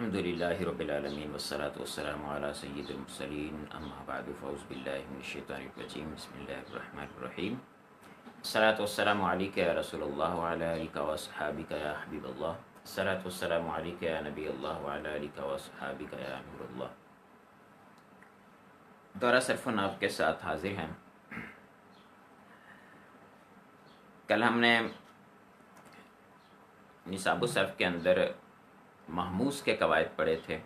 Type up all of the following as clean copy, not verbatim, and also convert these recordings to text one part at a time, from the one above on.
الحمدللہ رب العالمین والصلاة والسلام علی سید المرسلین اما بعد فاعوذ باللہ من الشیطان الرجیم بسم اللہ الرحمن الرحیم الصلاة والسلام علیک یا رسول اللہ وعلی آلک واصحابک یا حبیب اللہ الصلاة والسلام علیک یا نبی اللہ وعلی آلک واصحابک یا نور اللہ۔ دورہ صرف ناب کے ساتھ حاضر ہیں۔ کل ہم نے نصاب الصرف کے اندر محموس کے قواعد پڑھے تھے۔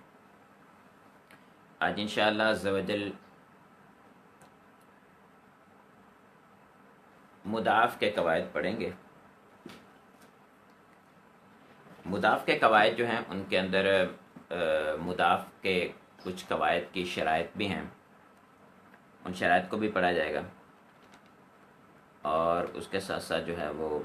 آج انشاءاللہ عز و جل مضاف کے قواعد پڑھیں گے۔ مضاف کے قواعد جو ہیں ان کے اندر مضاف کے کچھ قواعد کی شرائط بھی ہیں، ان شرائط کو بھی پڑھا جائے گا، اور اس کے ساتھ ساتھ جو ہے وہ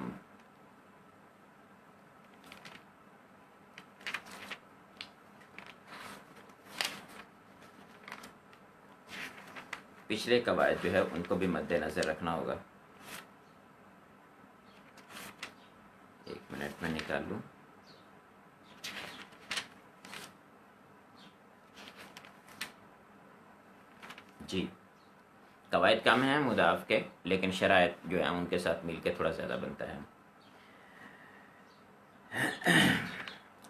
پچھلے قواعد جو ہے ان کو بھی مد نظر رکھنا ہوگا۔ ایک منٹ میں نکال لوں۔ جی، قواعد کم ہیں مضاف کے، لیکن شرائط جو ہیں ان کے ساتھ مل کے تھوڑا زیادہ بنتا ہے۔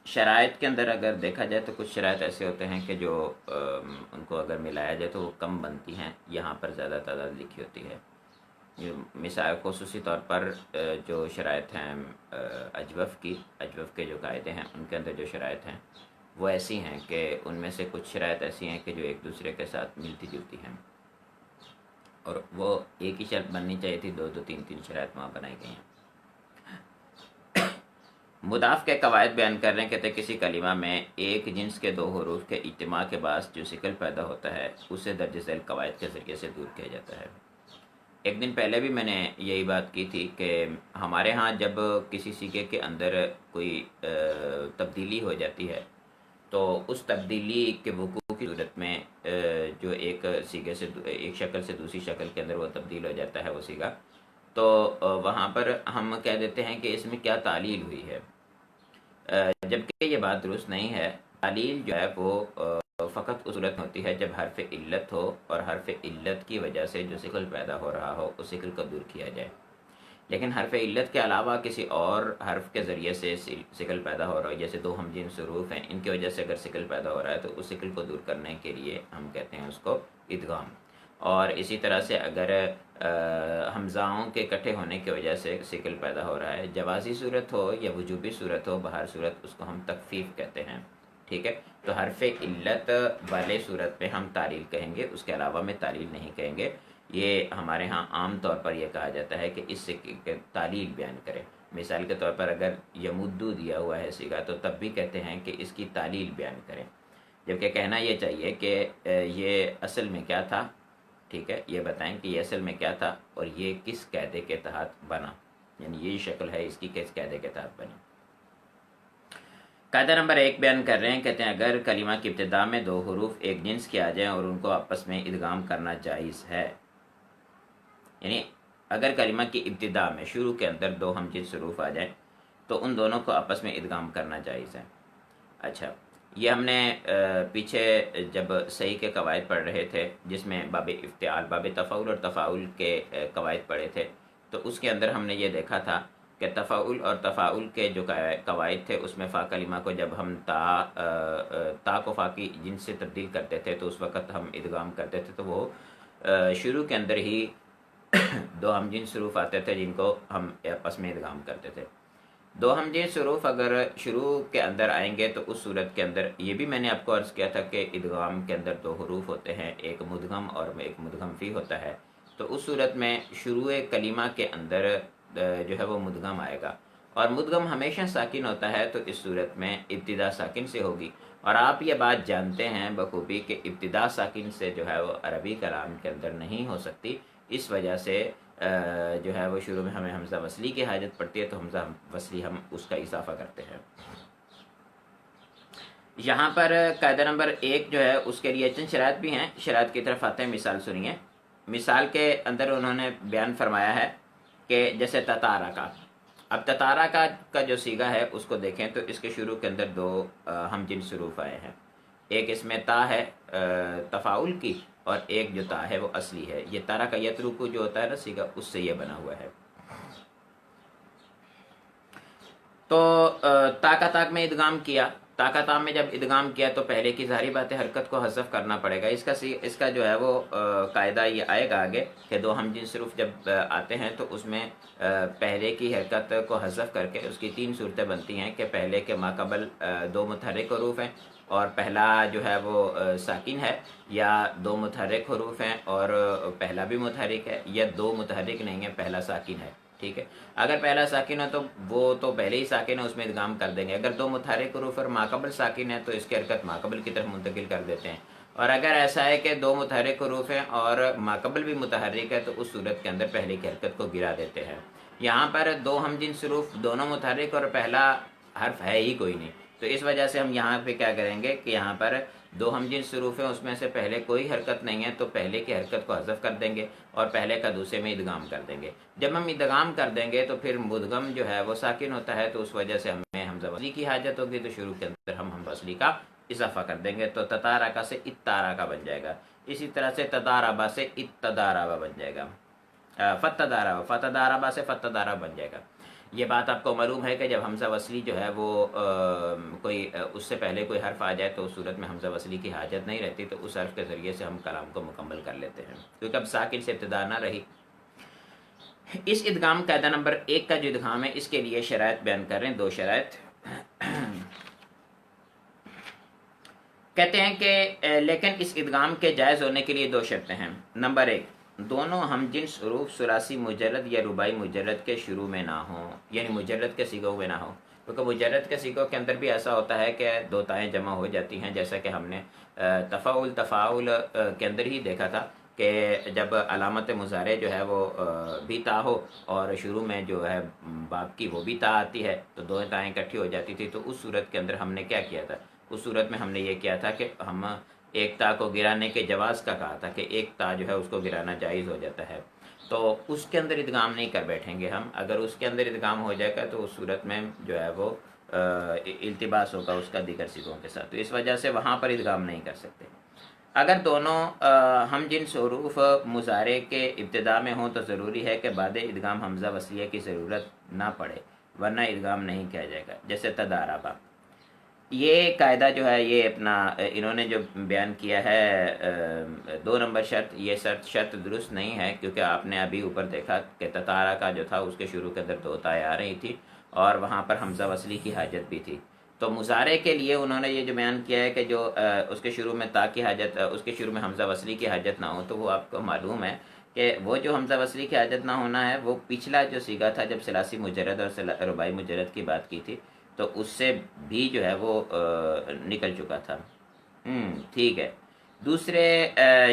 شرائط کے اندر اگر دیکھا جائے تو کچھ شرائط ایسے ہوتے ہیں کہ جو ان کو اگر ملایا جائے تو وہ کم بنتی ہیں، یہاں پر زیادہ تعداد لکھی ہوتی ہے۔ مثال خصوصی طور پر جو شرائط ہیں اجوف کے جو قاعدے ہیں ان کے اندر جو شرائط ہیں وہ ایسی ہیں کہ ان میں سے کچھ شرائط ایسی ہیں کہ جو ایک دوسرے کے ساتھ ملتی جلتی ہیں، اور وہ ایک ہی شرط بننی چاہیے تھی، دو تین شرائط وہاں بنائی گئی ہیں۔ مضاف کے قواعد بیان کر رہے ہیں، کہتے ہیں کسی کلمہ میں ایک جنس کے دو حروف کے اجتماع کے باعث جو شکل پیدا ہوتا ہے اسے درج ذیل قواعد کے ذریعے سے دور کیا جاتا ہے۔ ایک دن پہلے بھی میں نے یہی بات کی تھی کہ ہمارے ہاں جب کسی سیغے کے اندر کوئی تبدیلی ہو جاتی ہے تو اس تبدیلی کے وقوع کی صورت میں جو ایک سیغے سے ایک شکل سے دوسری شکل کے اندر وہ تبدیل ہو جاتا ہے وہ سیغہ، تو وہاں پر ہم کہہ دیتے ہیں کہ اس میں کیا تعلیل ہوئی ہے، جبکہ یہ بات درست نہیں ہے۔ تعلیل جو ہے وہ فقط اس صورت ہوتی ہے جب حرف علت ہو اور حرف علت کی وجہ سے جو شکل پیدا ہو رہا ہو اس شکل کو دور کیا جائے، لیکن حرف علت کے علاوہ کسی اور حرف کے ذریعے سے شکل پیدا ہو رہا ہے، جیسے دو ہم جنس حروف ہیں، ان کی وجہ سے اگر شکل پیدا ہو رہا ہے تو اس شکل کو دور کرنے کے لیے ہم کہتے ہیں اس کو ادغام۔ اور اسی طرح سے اگر حمزاؤں کے اکٹھے ہونے کی وجہ سے شکل پیدا ہو رہا ہے، جوازی صورت ہو یا وجوبی صورت ہو، بہر صورت اس کو ہم تخفیف کہتے ہیں، ٹھیک ہے۔ تو حرف علت والے صورت پہ ہم تعلیل کہیں گے، اس کے علاوہ میں تعلیل نہیں کہیں گے۔ یہ ہمارے ہاں عام طور پر یہ کہا جاتا ہے کہ اس سے تعلیل بیان کرے۔ مثال کے طور پر اگر یمدو دیا ہوا ہے صیغہ تو تب بھی کہتے ہیں کہ اس کی تعلیل بیان کریں، جبکہ کہنا یہ چاہیے کہ یہ اصل میں کیا تھا، ٹھیک ہے، یہ بتائیں کہ یہ اصل میں کیا تھا اور یہ کس قاعدے کے تحت بنا، یعنی یہ شکل ہے اس کی کس قاعدے کے تحت بنی۔ قاعدہ نمبر 1 بیان کر رہے ہیں، کہتے ہیں اگر کلمہ کی ابتدا میں دو حروف ایک جنس کے آ جائیں اور ان کو آپس میں ادغام کرنا جائز ہے، یعنی اگر کلمہ کی ابتدا میں شروع کے اندر دو ہم جنس حروف آ جائیں تو ان دونوں کو آپس میں ادغام کرنا جائز ہے۔ اچھا، یہ ہم نے پیچھے جب صحیح کے قواعد پڑھ رہے تھے جس میں باب افتعال، باب تفاعل اور تفاعل کے قواعد پڑھے تھے، تو اس کے اندر ہم نے یہ دیکھا تھا کہ تفاعل اور تفاعل کے جو قواعد تھے اس میں فا کلمہ کو جب ہم تا کو فا کی جنس سے تبدیل کرتے تھے تو اس وقت ہم ادغام کرتے تھے، تو وہ شروع کے اندر ہی دو ہم جنس حروف آتے تھے جن کو ہم آپس میں ادغام کرتے تھے۔ دو ہم جنس حروف اگر شروع کے اندر آئیں گے تو اس صورت کے اندر یہ بھی میں نے آپ کو عرض کیا تھا کہ ادغام کے اندر دو حروف ہوتے ہیں، ایک مدغم اور ایک مدغم فی ہوتا ہے، تو اس صورت میں شروع کلمہ کے اندر جو ہے وہ مدغم آئے گا، اور مدغم ہمیشہ ساکن ہوتا ہے، تو اس صورت میں ابتدا ساکن سے ہوگی، اور آپ یہ بات جانتے ہیں بخوبی کہ ابتدا ساکن سے جو ہے وہ عربی کلام کے اندر نہیں ہو سکتی، اس وجہ سے جو ہے وہ شروع میں ہمیں حمزہ وصلی کی حاجت پڑتی ہے، تو حمزہ وصلی ہم اس کا اضافہ کرتے ہیں۔ یہاں پر قاعدہ نمبر 1 جو ہے اس کے لیے چند شرائط بھی ہیں، شرائط کی طرف آتے ہیں، مثال سنیے۔ مثال کے اندر انہوں نے بیان فرمایا ہے کہ جیسے تتارکا، اب تتارا کا جو سیگا ہے اس کو دیکھیں تو اس کے شروع کے اندر دو ہم جنس حروف آئے ہیں. ایک اس میں تا ہے تفاعل کی، اور ایک جو تا ہے وہ اصلی ہے. یہ تارا کا یترکو جو ہوتا ہے نا سیگا، اس سے یہ بنا ہوا ہے. تو تا کا تاک میں ادغام کیا. تا کا تا میں جب ادغام کیا تو پہلے کی ظاہری بات ہے حرکت کو حذف کرنا پڑے گا. اس کا جو ہے وہ قاعدہ یہ آئے گا آگے کہ دو ہم جنس حروف جب آتے ہیں تو اس میں پہلے کی حرکت کو حذف کر کے اس کی تین صورتیں بنتی ہیں کہ پہلے کے ماقبل دو متحرک حروف ہیں اور پہلا جو ہے وہ ساکن ہے، یا دو متحرک حروف ہیں اور پہلا بھی متحرک ہے، یا دو متحرک نہیں ہے پہلا ساکن ہے. ٹھیک ہے، اگر پہلا ساکن ہے تو وہ تو پہلے ہی ساکن ہے، اس میں ادغام کر دیں گے. اگر دو متحرک حروف اور ماقبل ساکن ہے تو اس کی حرکت ماقبل کی طرف منتقل کر دیتے ہیں. اور اگر ایسا ہے کہ دو متحرک حروف ہیں اور ماقبل بھی متحرک ہے تو اس صورت کے اندر پہلے کی حرکت کو گرا دیتے ہیں. یہاں پر دو ہم جنس حروف دونوں متحرک اور پہلا حرف ہے ہی کوئی نہیں، تو اس وجہ سے ہم یہاں پہ کیا کریں گے کہ یہاں پر دو ہم جنس حروف ہیں، اس میں سے پہلے کوئی حرکت نہیں ہے تو پہلے کی حرکت کو حذف کر دیں گے اور پہلے کا دوسرے میں ادغام کر دیں گے. جب ہم ادغام کر دیں گے تو پھر مدغم جو ہے وہ ساکن ہوتا ہے، تو اس وجہ سے ہمیں حمزہ وصلی کی حاجت ہوگی، تو شروع کے اندر ہم حمزہ وصلی کا اضافہ کر دیں گے. تو تتارکا سے اتارکا بن جائے گا. اسی طرح سے تداربا سے اتداربا بن جائے گا. فتداربا سے فتداربا بن جائے گا. یہ بات آپ کو معلوم ہے کہ جب حمزہ وصلی جو ہے وہ کوئی اس سے پہلے کوئی حرف آ جائے تو اس صورت میں حمزہ وصلی کی حاجت نہیں رہتی، تو اس حرف کے ذریعے سے ہم کلام کو مکمل کر لیتے ہیں کیونکہ اب ساکن سے ابتدا نہ رہی. اس ادغام قاعدہ نمبر 1 کا جو ادغام ہے اس کے لیے شرائط بیان کر رہے ہیں، دو شرائط. کہتے ہیں کہ لیکن اس ادغام کے جائز ہونے کے لیے دو شرطیں ہیں. نمبر 1، دونوں ہم جنس حروف ثلاثی مجرد یا رباعی مجرد کے شروع میں نہ ہوں، یعنی مجرد کے صیغوں میں نہ ہوں. کیونکہ مجرد کے صیغوں کے اندر بھی ایسا ہوتا ہے کہ دو تائیں جمع ہو جاتی ہیں، جیسا کہ ہم نے تفاعل کے اندر ہی دیکھا تھا کہ جب علامت مضارع جو ہے وہ بھی تا ہو اور شروع میں جو ہے باپ کی وہ بھی تا آتی ہے تو دو تائیں اکٹھی ہو جاتی تھی. تو اس صورت کے اندر ہم نے کیا کیا تھا؟ اس صورت میں ہم نے یہ کیا تھا کہ ہم ایک تا کو گرانے کے جواز کا کہا تھا کہ ایک تا جو ہے اس کو گرانا جائز ہو جاتا ہے. تو اس کے اندر ادغام نہیں کر بیٹھیں گے ہم. اگر اس کے اندر ادغام ہو جائے گا تو اس صورت میں جو ہے وہ التباس ہوگا اس کا دیگر صیغوں کے ساتھ، تو اس وجہ سے وہاں پر ادغام نہیں کر سکتے. اگر دونوں ہم جنس حروف مضارع کے ابتدا میں ہوں تو ضروری ہے کہ بعد ادغام حمزہ وصلیہ کی ضرورت نہ پڑے، ورنہ ادغام نہیں کیا جائے گا. جیسے تداربا، یہ قاعدہ جو ہے یہ اپنا انہوں نے جو بیان کیا ہے 2 نمبر شرط، یہ شرط درست نہیں ہے، کیونکہ آپ نے ابھی اوپر دیکھا کہ تتارا کا جو تھا اس کے شروع کے اندر دو تائیں آ رہی تھی اور وہاں پر حمزہ وصلی کی حاجت بھی تھی. تو مضارع کے لیے انہوں نے یہ جو بیان کیا ہے کہ جو اس کے شروع میں تا کی حاجت، اس کے شروع میں حمزہ وصلی کی حاجت نہ ہو، تو وہ آپ کو معلوم ہے کہ وہ جو حمزہ وصلی کی حاجت نہ ہونا ہے وہ پچھلا جو صیغہ تھا جب ثلاثی مجرد اور رباعی مجرد کی بات کی تھی تو اس سے بھی جو ہے وہ نکل چکا تھا. ٹھیک ہے. دوسرے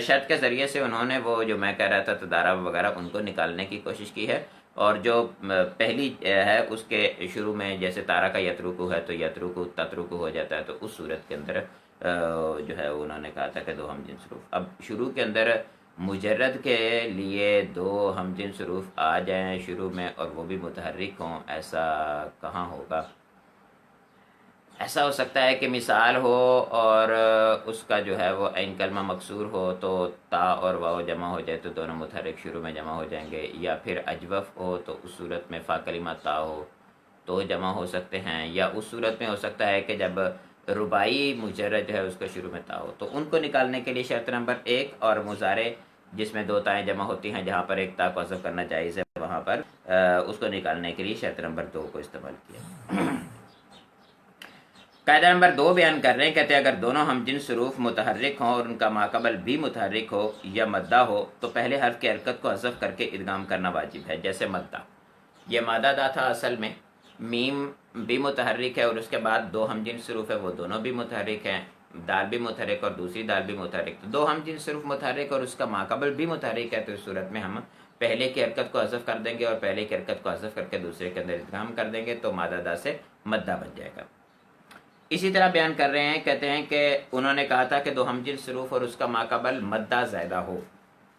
شرط کے ذریعے سے انہوں نے وہ جو میں کہہ رہا تھا تدارا وغیرہ ان کو نکالنے کی کوشش کی ہے، اور جو پہلی ہے اس کے شروع میں جیسے تارا کا یترکو ہے تو یترکو تترکو ہو جاتا ہے، تو اس صورت کے اندر جو ہے انہوں نے کہا تھا کہ دو ہم جنس حروف. اب شروع کے اندر مجرد کے لیے دو ہم جنس حروف آ جائیں شروع میں اور وہ بھی متحرک ہوں، ایسا کہاں ہوگا؟ ایسا ہو سکتا ہے کہ مثال ہو اور اس کا جو ہے وہ عین کلمہ مکسور ہو تو تا اور واو جمع ہو جائے تو دونوں متحرک شروع میں جمع ہو جائیں گے، یا پھر اجوف ہو تو اس صورت میں فا کلمہ تا ہو تو جمع ہو سکتے ہیں، یا اس صورت میں ہو سکتا ہے کہ جب رباعی مجرد جو ہے اس کا شروع میں تا ہو. تو ان کو نکالنے کے لیے شرط نمبر 1 اور مضارع جس میں دو تائیں جمع ہوتی ہیں جہاں پر ایک تا کو حذف کرنا جائز ہے وہاں پر اس کو نکالنے کے لیے شرط نمبر 2 کو استعمال کیا. قاعدہ نمبر 2 بیان کر رہے ہیں، کہتے ہیں اگر دونوں ہم جنس حروف متحرک ہوں اور ان کا ماقبل بھی متحرک ہو یا مدہ ہو تو پہلے حرف کی حرکت کو حذف کر کے ادغام کرنا واجب ہے. جیسے مدہ، یہ مادہ دا تھا اصل میں، میم بھی متحرک ہے اور اس کے بعد دو ہم جنس حروف ہے وہ دونوں بھی متحرک ہیں، دال بھی متحرک اور دوسری دال بھی متحرک. تو دو ہم جنس حروف متحرک اور اس کا ماقبل بھی متحرک ہے، تو اس صورت میں ہم پہلے کی حرکت کو حذف کر دیں گے اور پہلے کی حرکت کو حذف کر کے دوسرے کے اندر ادغام کر دیں گے تو مادہ دا سے مدہ بن جائے گا. اسی طرح بیان کر رہے ہیں، کہتے ہیں کہ انہوں نے کہا تھا کہ دو ہم جنس حروف اور اس کا ماقبل مدہ زائدہ ہو.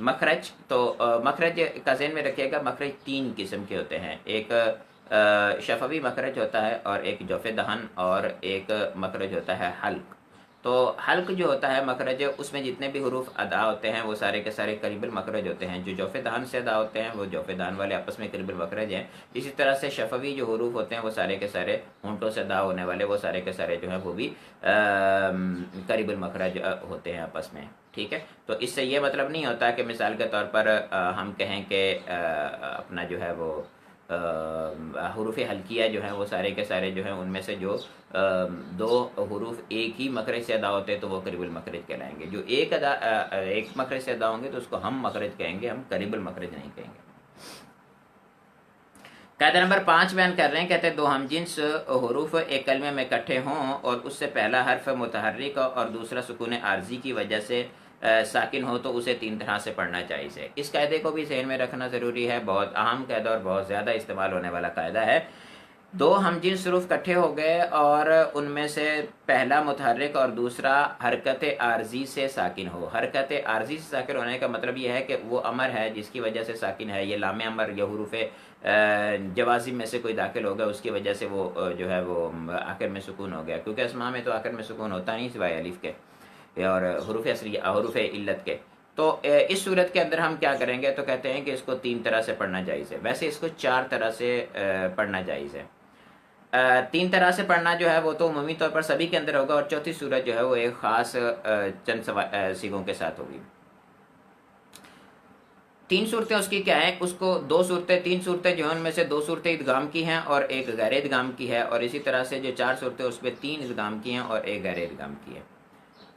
مخرج تو مخرج کا ذہن میں رکھیے گا، مخرج تین قسم کے ہوتے ہیں، ایک شفوی مخرج ہوتا ہے، اور ایک جوف دہن، اور ایک مخرج ہوتا ہے حلق۔ تو حلق جو ہوتا ہے مخرج، اس میں جتنے بھی حروف ادا ہوتے ہیں وہ سارے کے سارے قریب المخرج ہوتے ہیں، جو جوف دہن سے ادا ہوتے ہیں وہ جوف دہن والے آپس میں قریب المخرج ہیں۔ اسی طرح سے شفوی جو حروف ہوتے ہیں وہ سارے کے سارے ہونٹوں سے ادا ہونے والے، وہ سارے کے سارے جو ہیں وہ بھی قریب المخرج ہوتے ہیں آپس میں، ٹھیک ہے۔ تو اس سے یہ مطلب نہیں ہوتا کہ مثال کے طور پر ہم کہیں کہ اپنا جو ہے وہ حروف حلقیہ جو ہیں وہ سارے کے سارے جو ہیں ان میں سے جو دو حروف ایک ہی مخرج سے ادا ہوتے ہیں تو وہ قریب المخرج کہلائیں گے، جو ایک مخرج سے ادا ہوں گے تو اس کو ہم مخرج کہیں گے، ہم قریب المخرج نہیں کہیں گے۔ قاعدہ نمبر 5 بیان کر رہے ہیں، کہتے ہیں دو ہم جنس حروف ایک کلمے میں اکٹھے ہوں اور اس سے پہلا حرف متحرک اور دوسرا سکون عارضی کی وجہ سے ساکن ہو تو اسے 3 طرح سے پڑھنا جائز ہے۔ اس قاعدے کو بھی ذہن میں رکھنا ضروری ہے، بہت اہم قاعدہ اور بہت زیادہ استعمال ہونے والا قاعدہ ہے۔ دو ہم جنس حروف اکٹھے ہو گئے اور ان میں سے پہلا متحرک اور دوسرا حرکت عارضی سے ساکن ہو۔ حرکت عارضی سے ساکن ہونے کا مطلب یہ ہے کہ وہ امر ہے جس کی وجہ سے ساکن ہے، یہ لام امر یا حروف جوازم میں سے کوئی داخل ہوگا، اس کی وجہ سے وہ جو ہے وہ آخر میں سکون ہو گیا، کیونکہ اسماء میں تو آخر میں سکون ہوتا نہیں سوائے الف کے اور حروف علت کے۔ تو اس صورت کے اندر ہم کیا کریں گے، تو کہتے ہیں کہ اس کو 3 طرح سے پڑھنا جائز ہے، ویسے اس کو 4 طرح سے پڑھنا جائز ہے۔ 3 طرح سے پڑھنا جو ہے وہ تو عمومی طور پر سبھی کے اندر ہوگا، اور چوتھی صورت جو ہے وہ ایک خاص چند سیغوں کے ساتھ ہوگی۔ 3 صورتیں اس کی کیا ہیں، اس کو 3 صورتیں جو ہیں ان میں سے 2 صورتیں ادغام کی ہیں اور ایک غیر ادغام کی ہے، اور اسی طرح سے جو 4 صورتیں اس میں 3 ادغام کی ہیں اور ایک غیر ادغام کی ہے۔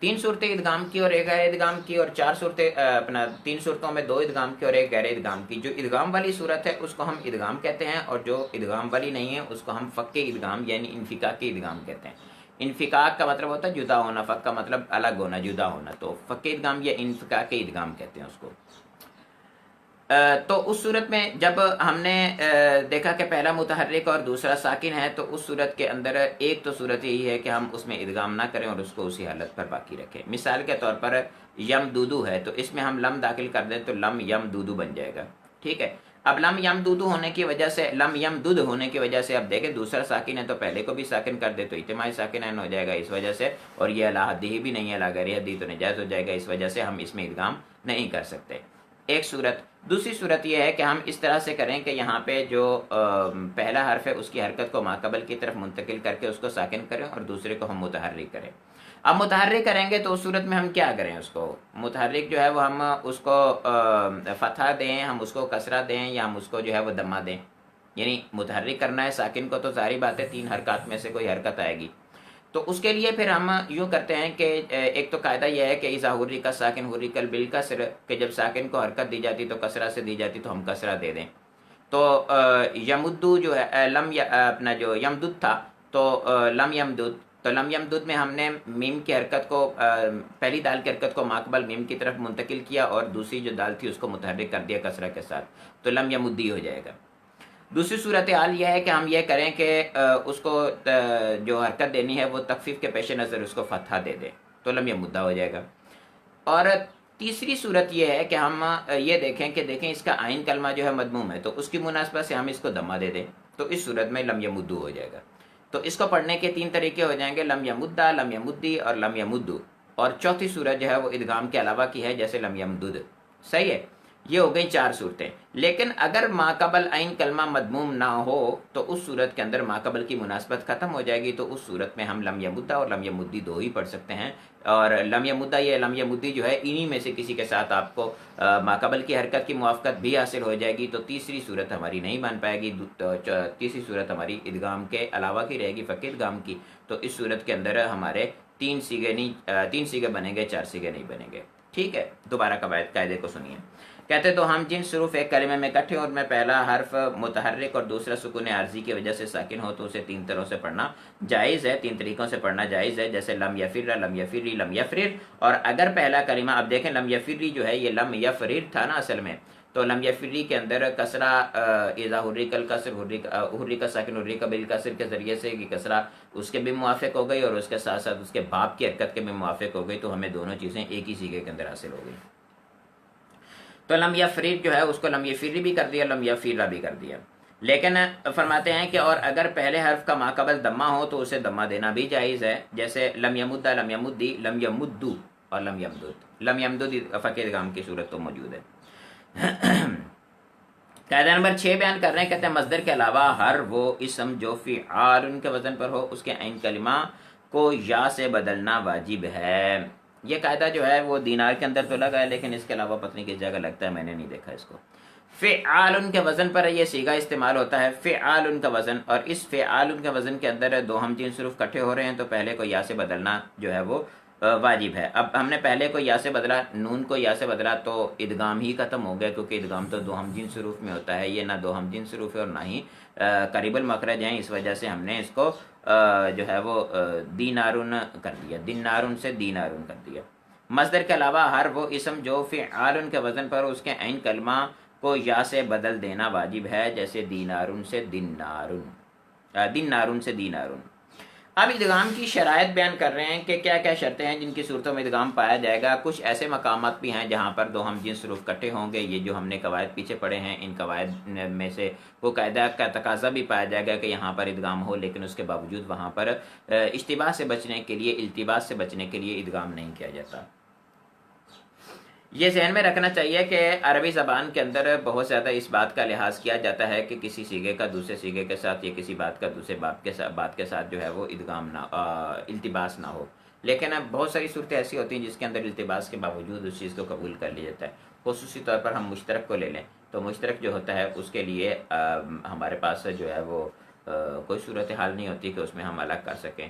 3 صورتیں ادغام کی اور ایک غیر ادغام کی، اور 4 صورتیں 3 صورتوں میں 2 ادغام کی اور ایک غیر ادغام کی۔ جو ادغام والی صورت ہے اس کو ہم ادغام کہتے ہیں، اور جو ادغام والی نہیں ہے اس کو ہم فک ادغام یعنی انفکاک ادغام کہتے ہیں۔ انفکاک کا مطلب ہوتا ہے جدا ہونا، فک کا مطلب الگ ہونا، جدا ہونا، تو فک ادغام یا انفکاک ادغام کہتے ہیں اس کو۔ تو اس صورت میں جب ہم نے دیکھا کہ پہلا متحرک اور دوسرا ساکن ہے، تو اس صورت کے اندر ایک تو صورت یہی ہے کہ ہم اس میں ادغام نہ کریں اور اس کو اسی حالت پر باقی رکھیں۔ مثال کے طور پر یم دودو ہے، تو اس میں ہم لم داخل کر دیں تو لم یم دودو بن جائے گا، ٹھیک ہے۔ اب لم یم دودو ہونے کی وجہ سے، لم یم دودھ ہونے کی وجہ سے اب دیکھیں دوسرا ساکن ہے تو پہلے کو بھی ساکن کر دے تو اجتماعی ساکن ہو جائے گا اس وجہ سے، اور یہ لا حدی بھی نہیں ہے، لا غیر حدی تو نجائز ہو جائے گا، اس وجہ سے ہم اس میں ادغام نہیں کر سکتے، ایک صورت۔ دوسری صورت یہ ہے کہ ہم اس طرح سے کریں کہ یہاں پہ جو پہلا حرف ہے اس کی حرکت کو ماقبل کی طرف منتقل کر کے اس کو ساکن کریں اور دوسرے کو ہم متحرک کریں۔ اب متحرک کریں گے تو اس صورت میں ہم کیا کریں، اس کو متحرک جو ہے وہ ہم اس کو فتحہ دیں، ہم اس کو کسرہ دیں، یا ہم اس کو جو ہے وہ دمہ دیں، یعنی متحرک کرنا ہے ساکن کو تو ظاہری بات ہے 3 حرکات میں سے کوئی حرکت آئے گی، تو اس کے لیے پھر ہم یوں کرتے ہیں کہ ایک تو قاعدہ یہ ہے کہ اذا حرک الساکن حرک بالکسر، کہ جب ساکن کو حرکت دی جاتی تو کسرہ سے دی جاتی تو ہم کسرہ دے دیں۔ تو یمدو جو ہے لم اپنا جو یمدد تھا تو لم یمدد، تو لم یمدد میں ہم نے میم کی حرکت کو پہلی دال کی حرکت کو ماقبل میم کی طرف منتقل کیا اور دوسری جو دال تھی اس کو متحرک کر دیا کسرہ کے ساتھ، تو لم یمدی ہو جائے گا۔ دوسری صورتحال یہ ہے کہ ہم یہ کریں کہ اس کو جو حرکت دینی ہے وہ تخفیف کے پیش نظر اس کو فتحہ دے دیں تو لم یمدہ ہو جائے گا۔ اور تیسری صورت یہ ہے کہ ہم یہ دیکھیں اس کا عین کلمہ جو ہے مدموم ہے تو اس کی مناسبت سے ہم اس کو دمہ دے دیں تو اس صورت میں لم یمدو ہو جائے گا۔ تو اس کو پڑھنے کے 3 طریقے ہو جائیں گے، لم یمدہ، لم یمدی اور لم یمدو، اور چوتھی صورت جو ہے وہ ادغام کے علاوہ کی ہے جیسے لم یمدد، صحیح ہے۔ یہ ہو گئی 4 صورتیں، لیکن اگر ماقبل عین کلمہ مدموم نہ ہو تو اس صورت کے اندر ماقبل کی مناسبت ختم ہو جائے گی، تو اس صورت میں ہم لم یمدہ اور لم یمدی 2 ہی پڑھ سکتے ہیں، اور لم یمدہ یا لم یمدی جو ہے انہی میں سے کسی کے ساتھ آپ کو ماقبل کی حرکت کی موافقت بھی حاصل ہو جائے گی، تو تیسری صورت ہماری نہیں بن پائے گی، تیسری صورت ہماری ادغام کے علاوہ کی رہے گی، فقط ادغام کی، تو اس صورت کے اندر ہمارے 3 سیغے بنیں گے، 4 سیغے نہیں بنیں گے، ٹھیک ہے۔ دوبارہ قاعدے کو سنیے، کہتے تو ہم جن حروف ایک کلمے میں اکٹھے اور میں پہلا حرف متحرک اور دوسرا سکون عارضی کی وجہ سے ساکن ہو تو اسے 3 طرح سے پڑھنا جائز ہے، 3 طریقوں سے پڑھنا جائز ہے، جیسے لم یفر، لم یفری، لم یفرر، اور اگر پہلا کلمہ اب دیکھیں لم یفری جو ہے یہ لم یفرر تھا نا اصل میں، تو لم یفری کے اندر کسرہ اذا حرک الکسر حرک ساکن حرک بالکسر کے ذریعے سے یہ کسرہ اس کے بھی موافق ہو گئی اور اس کے ساتھ ساتھ اس کے باپ کی حرکت کے بھی موافق ہو گئی، تو ہمیں دونوں چیزیں ایک ہی سیغے کے اندر حاصل ہو گئی۔ تو لم یفرر جو ہے اس کو لم یفر بھی کر دیا، لم یفر بھی کر دیا. لیکن فرماتے ہیں کہ اور اگر پہلے حرف کا ماقبل دمہ ہو تو اسے دمہ دینا بھی جائز ہے، جیسے لم یمد، لم یمدی، لم یمدو اور لم یمدد. لم یمدد فقہ ادغام کی صورت تو موجود ہے. قاعدہ نمبر 6 بیان کر رہے ہیں، کہتے ہیں مصدر کے علاوہ ہر وہ اسم جو فعال کے وزن پر ہو اس کے عین کلمہ کو یا سے بدلنا واجب ہے. یہ قاعدہ جو ہے وہ دینار کے اندر تو لگا ہے، لیکن اس کے علاوہ پتہ کس جگہ لگتا ہے، میں نے نہیں دیکھا اس کو. فعال کے وزن پر یہ صیغہ استعمال ہوتا ہے، فعال کا وزن، اور اس فعال کے وزن کے اندر دو ہم جنس حروف اکٹھے ہو رہے ہیں تو پہلے کو یا سے بدلنا جو ہے وہ واجب ہے. اب ہم نے پہلے کو یا سے بدلا، نون کو یا سے بدلا تو ادغام ہی ختم ہو گیا، کیونکہ ادغام تو دو ہم جنس حروف میں ہوتا ہے، یہ نہ دو ہم جنس حروف ہے اور نہ ہی قریب المخرج ہیں. اس وجہ سے ہم نے اس کو جو ہے وہ دینارن کر دیا، دینارن سے دینارن کر دیا. مصدر کے علاوہ ہر وہ اسم جو فعال کے وزن پر اس کے عین کلمہ کو یا سے بدل دینا واجب ہے، جیسے دینارن سے دینارن، دینارن سے دینارن. اب ادغام کی شرائط بیان کر رہے ہیں کہ کیا کیا شرطیں ہیں جن کی صورتوں میں ادغام پایا جائے گا. کچھ ایسے مقامات بھی ہیں جہاں پر دو ہم جنس حروف اکٹھے ہوں گے. یہ جو ہم نے قواعد پیچھے پڑھے ہیں، ان قواعد میں سے وہ قاعدہ کا تقاضا بھی پایا جائے گا کہ یہاں پر ادغام ہو، لیکن اس کے باوجود وہاں پر اشتباہ سے بچنے کے لیے، التباس سے بچنے کے لیے ادغام نہیں کیا جاتا. یہ ذہن میں رکھنا چاہیے کہ عربی زبان کے اندر بہت زیادہ اس بات کا لحاظ کیا جاتا ہے کہ کسی صیغے کا دوسرے صیغے کے ساتھ یا کسی بات کا دوسرے بات کے ساتھ جو ہے وہ ادغام نہ، التباس نہ ہو. لیکن اب بہت ساری صورتیں ایسی ہوتی ہیں جس کے اندر التباس کے باوجود اس چیز کو قبول کر لیا جاتا ہے. خصوصی طور پر ہم مشترک کو لے لیں تو مشترک جو ہوتا ہے اس کے لیے ہمارے پاس جو ہے وہ کوئی صورتحال نہیں ہوتی کہ اس میں ہم الگ کر سکیں.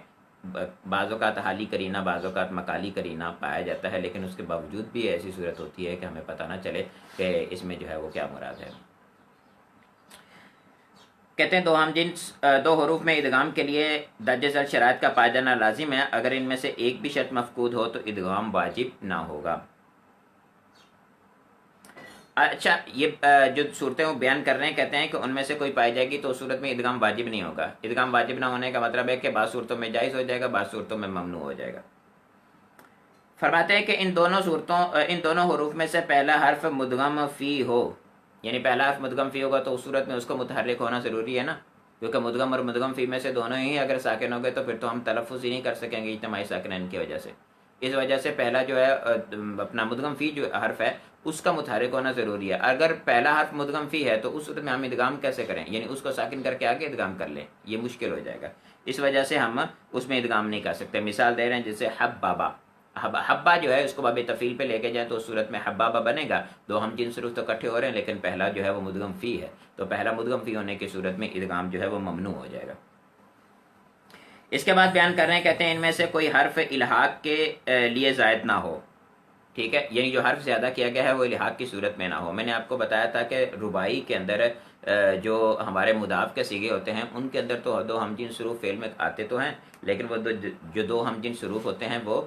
بعض اوقات حالی کرینہ، بعض اوقات مقالی کرینہ پایا جاتا ہے، لیکن اس کے باوجود بھی ایسی صورت ہوتی ہے کہ ہمیں پتہ نہ چلے کہ اس میں جو ہے وہ کیا مراد ہے. کہتے ہیں دو ہم جنس دو حروف میں ادغام کے لیے درج ذیل شرائط کا پایا جانا لازم ہے. اگر ان میں سے ایک بھی شرط مفقود ہو تو ادغام واجب نہ ہوگا. اچھا، یہ جو صورتیں وہ بیان کر رہے ہیں، کہتے ہیں کہ ان میں سے کوئی پائی جائے گی تو اس صورت میں ادغام واجب نہیں ہوگا. ادغام واجب نہ ہونے کا مطلب ہے کہ بعض صورتوں میں جائز ہو جائے گا، بعض صورتوں میں ممنوع ہو جائے گا. فرماتے ہیں کہ ان دونوں حروف میں سے پہلا حرف مدغم فی ہو، یعنی پہلا حرف مدغم فی ہوگا تو اس صورت میں اس کو متحرک ہونا ضروری ہے نا، کیونکہ مدغم اور مدغم فی میں سے دونوں ہی اگر ساکن ہو گئے تو پھر تو ہم تلفظ ہی نہیں کر سکیں گے اجتماعی ساکنین کی وجہ سے. اس وجہ سے پہلا جو ہے اپنا مدغم فی جو حرف ہے اس کا متحرک ہونا ضروری ہے. اگر پہلا حرف مدغم فی ہے تو اس صورت میں ہم ادغام کیسے کریں، یعنی اس کو ساکن کر کے آگے ادغام کر لیں، یہ مشکل ہو جائے گا. اس وجہ سے ہم اس میں ادغام نہیں کر سکتے. مثال دے رہے ہیں جیسے حبابا، حبا جو ہے اس کو باب تفعیل پہ لے کے جائیں تو اس صورت میں حبابا بنے گا. دو ہم جنس حروف تو اکٹھے ہو رہے ہیں لیکن پہلا جو ہے وہ مدغم فی ہے، تو پہلا مدغم فی ہونے کی صورت میں ادغام جو ہے وہ ممنوع ہو جائے گا. اس کے بعد بیان کر رہے ہیں، کہتے ہیں ان میں سے کوئی حرف الحاق کے لیے زائد نہ ہو. ٹھیک ہے، یعنی جو حرف زیادہ کیا گیا ہے وہ الحاق کی صورت میں نہ ہو. میں نے آپ کو بتایا تھا کہ رباعی کے اندر جو ہمارے مضاف کے صیغے ہوتے ہیں ان کے اندر تو دو ہم جنس حروف فعل میں آتے تو ہیں، لیکن وہ جو دو ہم جنس حروف ہوتے ہیں وہ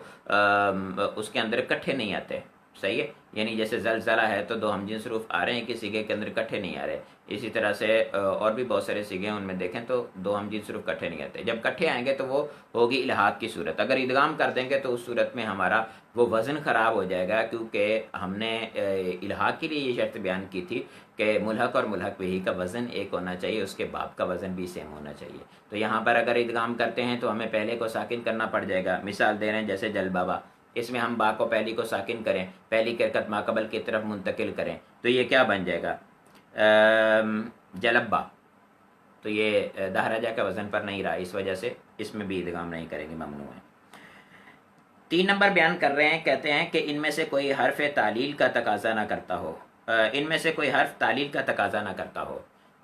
اس کے اندر اکٹھے نہیں آتے. صحیح ہے، یعنی جیسے زلزلہ ہے تو دو ہم جنس حروف آ رہے ہیں کہ صیغے کے اندر اکٹھے نہیں آ رہے. اسی طرح سے اور بھی بہت سارے صیغے ہیں، ان میں دیکھیں تو دو ہم جنس حروف اکٹھے نہیں آتے. جب اکٹھے آئیں گے تو وہ ہوگی الحاق کی صورت. اگر ادغام کر دیں گے تو اس صورت میں ہمارا وہ وزن خراب ہو جائے گا، کیونکہ ہم نے الحاق کے لیے یہ شرط بیان کی تھی کہ ملحق اور ملحق بہ کا وزن ایک ہونا چاہیے، اس کے باپ کا وزن بھی سیم ہونا چاہیے. تو یہاں پر اگر ادغام کرتے ہیں تو ہمیں پہلے کو ساکن کرنا پڑ جائے گا. مثال دے رہے ہیں جیسے جلبابا، اس میں ہم با کو پہلی کو ساکن کریں، پہلی کی حرکت ماقبل کی طرف منتقل کریں تو یہ کیا بن جائے گا، جلبا. تو یہ دہراجہ کا وزن پر نہیں رہا، اس وجہ سے اس میں بھی ادغام نہیں کریں گے، ممنوع ہے. 3 نمبر بیان کر رہے ہیں، کہتے ہیں کہ ان میں سے کوئی حرف تعلیل کا تقاضا نہ کرتا ہو. ان میں سے کوئی حرف تعلیل کا تقاضا نہ کرتا ہو.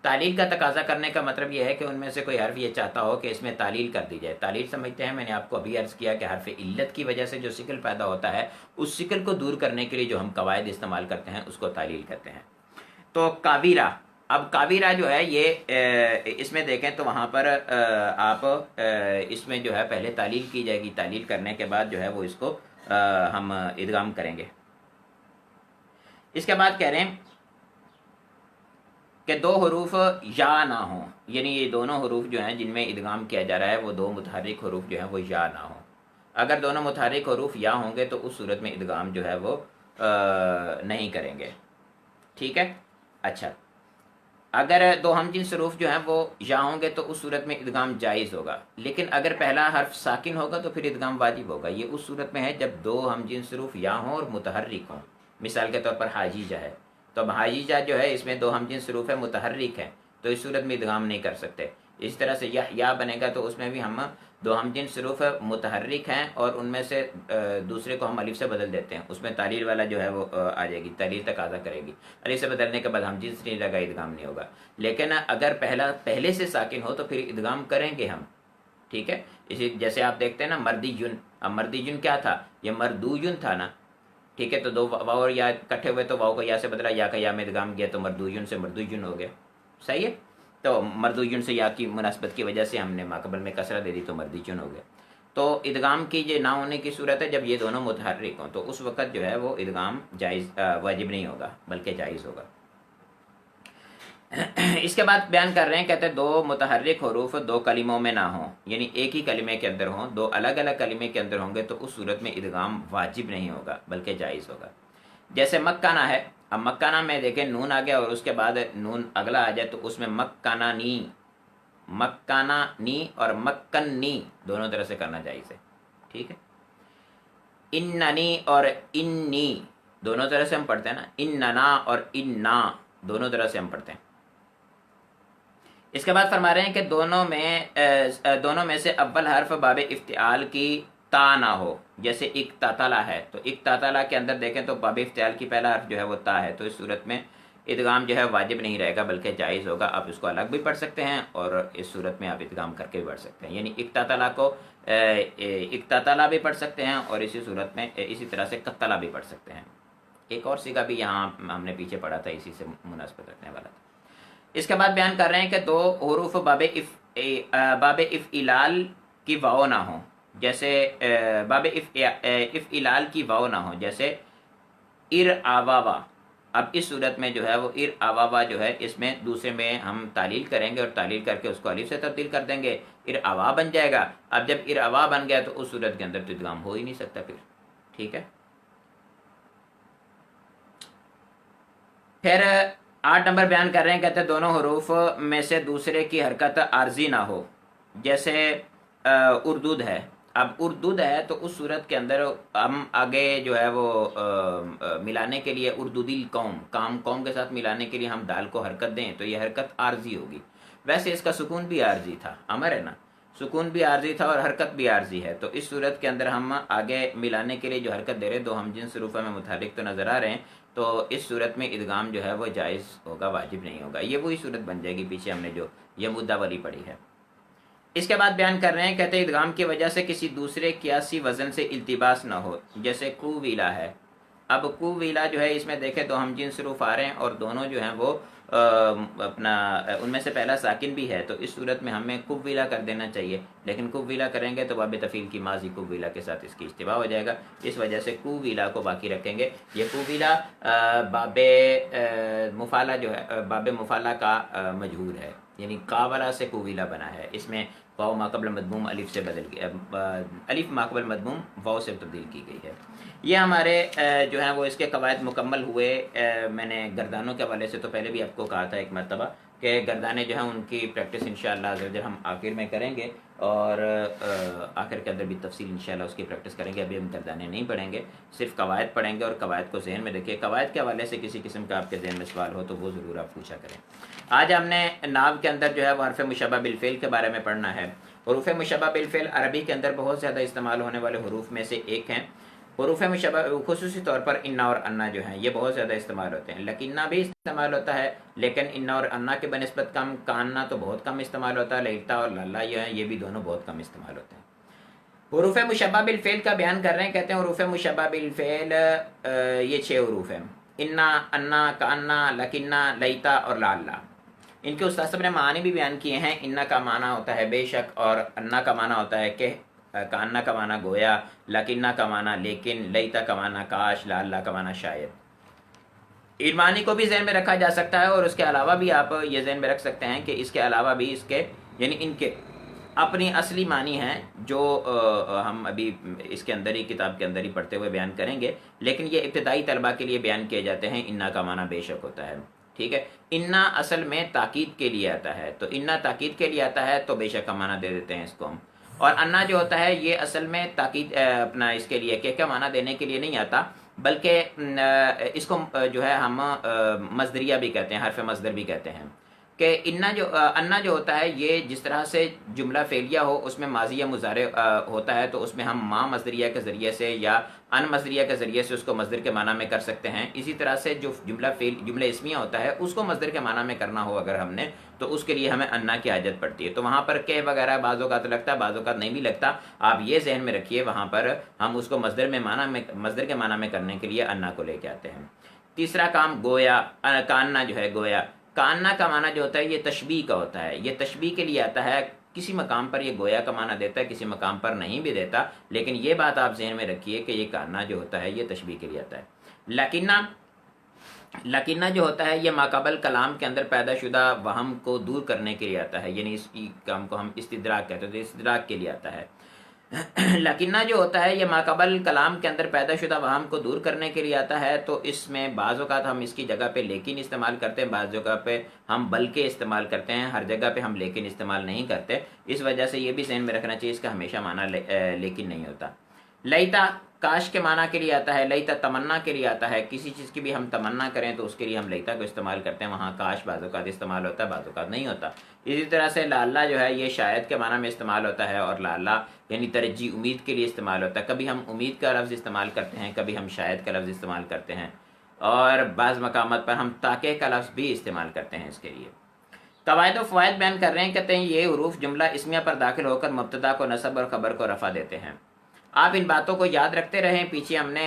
تعلیل کا تقاضا کرنے کا مطلب یہ ہے کہ ان میں سے کوئی حرف یہ چاہتا ہو کہ اس میں تعلیل کر دی جائے. تعلیل سمجھتے ہیں، میں نے آپ کو ابھی عرض کیا کہ حرف علت کی وجہ سے جو شکل پیدا ہوتا ہے اس شکل کو دور کرنے کے لیے جو ہم قواعد استعمال کرتے ہیں اس کو تعلیل کرتے ہیں. تو کاویرا، اب کاویرا جو ہے یہ اس میں دیکھیں تو وہاں پر آپ اس میں جو ہے پہلے تعلیل کی جائے گی، تعلیل کرنے کے بعد جو ہے وہ اس کو ہم ادغام کریں گے. اس کے بعد کہہ رہے ہیں کہ دو حروف یا نہ ہوں، یعنی یہ دونوں حروف جو ہیں جن میں ادغام کیا جا رہا ہے وہ دو متحرک حروف جو ہیں وہ یا نہ ہوں. اگر دونوں متحرک حروف یا ہوں گے تو اس صورت میں ادغام جو ہے وہ نہیں کریں گے. ٹھیک ہے. اچھا اگر دو ہم جنس حروف جو ہیں وہ یا ہوں گے تو اس صورت میں ادغام جائز ہوگا، لیکن اگر پہلا حرف ساکن ہوگا تو پھر ادغام واجب ہوگا. یہ اس صورت میں ہے جب دو ہم جنس حروف یا ہوں اور متحرک ہوں. مثال کے طور پر حاجیجہ ہے، تو اب حاجیجہ جو ہے اس میں دو ہم جنس حروف ہے متحرک ہیں، تو اس صورت میں ادغام نہیں کر سکتے. اس طرح سے یا بنے گا تو اس میں بھی ہم دو ہم جنس حروف متحرک ہیں اور ان میں سے دوسرے کو ہم الف سے بدل دیتے ہیں، اس میں تعلیل والا جو ہے وہ آ جائے گی، تعلیل تقاضا کرے گی. الف سے بدلنے کے بعد ہم جنس نہیں لگا، ادغام نہیں ہوگا. لیکن اگر پہلے سے ساکن ہو تو پھر ادغام کریں گے ہم. ٹھیک ہے. اسی جیسے آپ دیکھتے ہیں نا مردی جن، اب مردی جن کیا تھا؟ یہ مردو جن تھا نا. ٹھیک ہے، تو دو واو اور یا کٹھے ہوئے تو واو کو یا سے بدلا، یا کا یا میں ادغام گیا تو مردو جن سے مردو جن ہو گیا. صحیح ہے. تو مردو جن سے یا کی مناسبت کی وجہ سے ہم نے ماقبل میں کسرہ دے دی تو مردی جن ہو گیا. تو ادغام کی یہ نہ ہونے کی صورت ہے جب یہ دونوں متحرک ہوں، تو اس وقت جو ہے وہ ادغام جائز واجب نہیں ہوگا بلکہ جائز ہوگا. اس کے بعد بیان کر رہے ہیں، کہتے ہیں دو متحرک حروف دو کلموں میں نہ ہوں، یعنی ایک ہی کلمے کے اندر ہوں، دو الگ الگ کلمے کے اندر ہوں گے تو اس صورت میں ادغام واجب نہیں ہوگا بلکہ جائز ہوگا. جیسے مکانہ ہے، اب مکانہ میں دیکھیں نون آ گیا اور اس کے بعد نون اگلا آ جائے تو اس میں مکانہ نی اور مکنی دونوں طرح سے کرنا جائز ہے. ٹھیک ہے. اننی اور انی دونوں طرح سے ہم پڑھتے ہیں نا، اننا اور انا دونوں طرح سے ہم پڑھتے ہیں. اس کے بعد فرما رہے ہیں کہ دونوں میں سے اول حرف باب افتعال کی تا نہ ہو. جیسے اقتتلا ہے تو اقتتلا کے اندر دیکھیں تو باب افتعال کی پہلا حرف جو ہے وہ تا ہے، تو اس صورت میں ادغام جو ہے واجب نہیں رہے گا بلکہ جائز ہوگا. آپ اس کو الگ بھی پڑھ سکتے ہیں اور اس صورت میں آپ ادغام کر کے بھی پڑھ سکتے ہیں، یعنی اقتتلا کو اقتتلا بھی پڑھ سکتے ہیں اور اسی صورت میں اسی طرح سے قتلا بھی پڑھ سکتے ہیں. ایک اور صیغہ بھی یہاں ہم نے پیچھے پڑھا تھا، اسی سے مناسبت رکھنے والا تھا. اس کے بعد بیان کر رہے ہیں کہ دو حروف باب افعلال کی واو نہ ہوں. جیسے باب افعلال کی واو نہ ہوں، جیسے ارعواوا. اب اس صورت میں جو ہے وہ ارعواوا جو ہے اس میں دوسرے میں ہم تعلیل کریں گے اور تعلیل کر کے اس کو الف سے تبدیل کر دیں گے، ارعوا بن جائے گا. اب جب ارعوا بن گیا تو اس صورت کے اندر تو ادغام ہو ہی نہیں سکتا پھر. ٹھیک ہے. پھر 8 نمبر بیان کر رہے ہیں، کہتے ہیں دونوں حروف میں سے دوسرے کی حرکت عارضی نہ ہو. جیسے اردود ہے. اب اردود ہے تو اس صورت کے اندر ہم آگے جو ہے وہ ملانے کے لیے اردودی قوم کے ساتھ ملانے کے لیے ہم دال کو حرکت دیں تو یہ حرکت عارضی ہوگی. ویسے اس کا سکون بھی عارضی تھا، امر ہے نا، سکون بھی عارضی تھا اور حرکت بھی عارضی ہے. تو اس صورت کے اندر ہم آگے ملانے کے لیے جو حرکت دے رہے ہیں، دو ہم جنس حروف میں متحرک تو نظر آ رہے ہیں، تو اس صورت میں ادغام جو ہے وہ جائز ہوگا، واجب نہیں ہوگا. یہ وہی صورت بن جائے گی پیچھے ہم نے جو یہ مدعا والی پڑھی ہے. اس کے بعد بیان کر رہے ہیں، کہتے ہیں ادغام کی وجہ سے کسی دوسرے قیاسی وزن سے التباس نہ ہو. جیسے کو ویلا ہے. اب کو ویلا جو ہے اس میں دیکھیں تو ہم جنس حروف آ رہے ہیں اور دونوں جو ہیں وہ اپنا ان میں سے پہلا ساکن بھی ہے، تو اس صورت میں ہمیں کو ویلا کر دینا چاہیے، لیکن کو ویلا کریں گے تو باب تفعیل کی ماضی کو ویلا کے ساتھ اس کی اشتباہ ہو جائے گا. اس وجہ سے کو ویلا کو باقی رکھیں گے. یہ کو ویلا باب مفعلہ جو ہے باب مفعلہ کا مجہور ہے، یعنی قابلہ سے کو ویلا بنا ہے. اس میں واو ماقبل مضموم الف سے بدل گیا، الف ماقبل مضموم واو سے تبدیل کی گئی ہے. یہ ہمارے جو ہیں وہ اس کے قواعد مکمل ہوئے. میں نے گردانوں کے حوالے سے تو پہلے بھی آپ کو کہا تھا ایک مرتبہ کہ گردانے جو ہیں ان کی پریکٹس انشاءاللہ عزوجل ہم آخر میں کریں گے اور آخر کے اندر بھی تفصیل انشاءاللہ اس کی پریکٹس کریں گے. ابھی ہم گردانے نہیں پڑھیں گے، صرف قواعد پڑھیں گے اور قواعد کو ذہن میں رکھیے. قواعد کے حوالے سے کسی قسم کا آپ کے ذہن میں سوال ہو تو وہ ضرور آپ پوچھا کریں. آج ہم نے ناو کے اندر جو ہے وہ حرف مشبہ بالفعل کے بارے میں پڑھنا ہے. حروف مشبہ بالفعل عربی کے اندر بہت زیادہ استعمال ہونے والے حروف میں سے ایک ہیں. حروف مشبہ خصوصی طور پر انا اور انا جو ہیں یہ بہت زیادہ استعمال ہوتے ہیں. لکنا بھی استعمال ہوتا ہے لیکن انا اور انا کے بنسبت کم. کانا تو بہت کم استعمال ہوتا ہے. لیتا اور لالا جو ہیں یہ بھی دونوں بہت کم استعمال ہوتے ہیں. حروف مشبہ بالفعل کا بیان کر رہے ہیں، کہتے ہیں حروف مشبہ بالفعل یہ 6 حروف ہیں: انا، انا، کانا، لکنا، لیتا اور لالا. ان کے استاد صاحب نے معنی بھی بیان کیے ہیں. انا کا معنی ہوتا ہے بے شک اور انا کا معنی ہوتا ہے کہ، کانا کا معنی گویا، لکنا کا معنی لیکن، لیتا کا معنی کاش، لالا کا معنی شاید. ان معنی کو بھی ذہن میں رکھا جا سکتا ہے اور اس کے علاوہ بھی آپ یہ ذہن میں رکھ سکتے ہیں کہ اس کے علاوہ بھی اس کے یعنی ان کے اپنی اصلی معنی ہیں جو ہم ابھی اس کے اندر ہی کتاب کے اندر ہی پڑھتے ہوئے بیان کریں گے، لیکن یہ ابتدائی طلبہ کے لیے بیان کیے جاتے ہیں۔ انا کا معنی بے شک ہوتا ہے، ٹھیک ہے۔ انا اصل میں تاکید کے لیے آتا ہے، تو انا تاکید کے لیے آتا ہے تو بے شک کا معنی دے دیتے ہیں اس کو ہم۔ اور انا جو ہوتا ہے یہ اصل میں تاکید اپنا اس کے لیے کہ معنی دینے کے لیے نہیں آتا، بلکہ اس کو جو ہے ہم مصدریہ بھی کہتے ہیں، حرف مصدر بھی کہتے ہیں کہ انا جو ہوتا ہے یہ جس طرح سے جملہ فعلیہ ہو اس میں ماضی یا مضارع ہوتا ہے، تو اس میں ہم ما مصدریہ کے ذریعے سے یا ان مصدریہ کے ذریعے سے اس کو مصدر کے معنی میں کر سکتے ہیں۔ اسی طرح سے جو جملہ اسمیہ ہوتا ہے اس کو مصدر کے معنی میں کرنا ہو اگر ہم نے، تو اس کے لیے ہمیں انا کی حاجت پڑتی ہے۔ تو وہاں پر کہ وغیرہ بعض اوقات لگتا ہے، بعض اوقات نہیں بھی لگتا، آپ یہ ذہن میں رکھیے، وہاں پر ہم اس کو مصدر کے معنی میں کرنے کے لیے انا کو لے کے آتے ہیں۔ تیسرا کام گویا، کاننا جو ہے گویا، کاننا کا معنی جو ہوتا ہے یہ تشبیہ کا ہوتا ہے، یہ تشبیہ کے لیے آتا ہے۔ کسی مقام پر یہ گویا کا معنی دیتا ہے، کسی مقام پر نہیں بھی دیتا، لیکن یہ بات آپ ذہن میں رکھیے کہ یہ کاننا جو ہوتا ہے یہ تشبیہ کے لیے آتا ہے۔ لکنہ جو ہوتا ہے یہ ماقبل کلام کے اندر پیدا شدہ وہم کو دور کرنے کے لیے آتا ہے، یعنی اس کی کام کو ہم استدراک کہتے ہیں، تو استدراک کے لیے آتا ہے۔ لکنہ جو ہوتا ہے یہ ماقبل کلام کے اندر پیدا شدہ وہم کو دور کرنے کے لیے آتا ہے، تو اس میں بعض اوقات ہم اس کی جگہ پہ لیکن استعمال کرتے ہیں، بعض جگہ پہ ہم بلکہ استعمال کرتے ہیں، ہر جگہ پہ ہم لیکن استعمال نہیں کرتے۔ اس وجہ سے یہ بھی ذہن میں رکھنا چاہیے اس کا ہمیشہ معنی لیکن نہیں ہوتا۔ لیتا کاش کے معنی کے لیے آتا ہے، لیتا تمنا کے لیے آتا ہے، کسی چیز کی بھی ہم تمنا کریں تو اس کے لیے ہم لیتا کو استعمال کرتے ہیں، وہاں کاش بعض اوقات استعمال ہوتا ہے، بعض اوقات نہیں ہوتا۔ اسی طرح سے لعلہ جو ہے یہ شاید کے معنی میں استعمال ہوتا ہے، اور لعلہ یعنی ترجیح امید کے لیے استعمال ہوتا ہے۔ کبھی ہم امید کا لفظ استعمال کرتے ہیں، کبھی ہم شاید کا لفظ استعمال کرتے ہیں، اور بعض مقامات پر ہم تاکہ کا لفظ بھی استعمال کرتے ہیں اس کے لیے۔ قواعد و فوائد بیان کر رہے ہیں، کہتے ہیں یہ حروف جملہ اسمیہ پر داخل ہو کر مبتدا کو نصب اور خبر کو رفع دیتے ہیں۔ آپ ان باتوں کو یاد رکھتے رہیں، پیچھے ہم نے